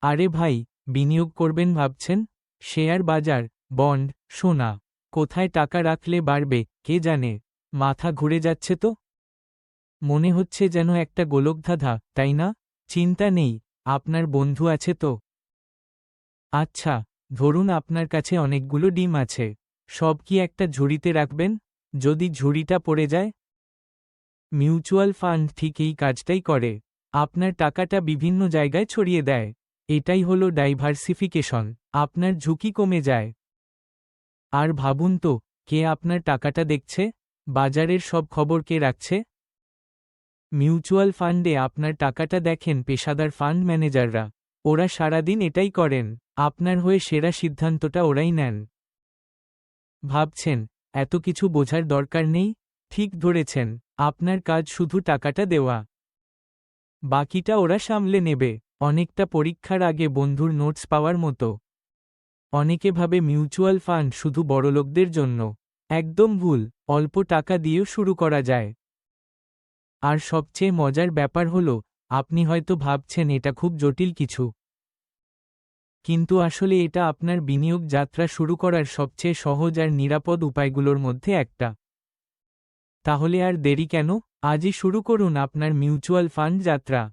আরে ভাই, বিনিয়োগ করবেন ভাবছেন? শেয়ার বাজার, বন্ড, সোনা, কোথায় টাকা রাখলে বাড়বে কে জানে? মাথা ঘুরে যাচ্ছে তো? মনে হচ্ছে যেন একটা গোলকধাঁধা, তাই না? চিন্তা নেই, আপনার বন্ধু আছে তো। আচ্ছা, ধরুন আপনার কাছে অনেকগুলো ডিম আছে। সব কি একটা ঝুড়িতে রাখবেন? যদি ঝুড়িটা পড়ে যায়? মিউচুয়াল ফান্ড ঠিক এই কাজটাই করে। আপনার টাকাটা বিভিন্ন জায়গায় ছড়িয়ে দেয়। এটাই হলো ডাইভার্সিফিকেশন। আপনার ঝুঁকি কমে যায়। আর ভাবুন তো, কে আপনার টাকাটা দেখছে? বাজারের সব খবর কে রাখছে? মিউচুয়াল ফান্ডে আপনার টাকাটা দেখেন পেশাদার ফান্ড ম্যানেজাররা। ওরা সারাদিন এটাই করেন। আপনার হয়ে সেরা সিদ্ধান্তটা ওরাই নেন। ভাবছেন, এত কিছু বোঝার দরকার নেই? ঠিক ধরেছেন, আপনার কাজ শুধু টাকাটা দেওয়া। বাকিটা ওরা সামলে নেবে। অনেকটা পরীক্ষার আগে বন্ধুর নোটস পাওয়ার মতো। অনেকে ভাবে মিউচুয়াল ফান্ড শুধু বড়লোকদের জন্য। একদম ভুল, অল্প টাকা দিয়েও শুরু করা যায়। আর সবচেয়ে মজার ব্যাপার হলো, আপনি হয়তো ভাবছেন এটা খুব জটিল কিছু। কিন্তু আসলে এটা আপনার বিনিয়োগ যাত্রা শুরু করার সবচেয়ে সহজ আর নিরাপদ উপায়গুলোর মধ্যে একটা। তাহলে আর দেরি কেন? আজই শুরু করুন আপনার মিউচুয়াল ফান্ড যাত্রা।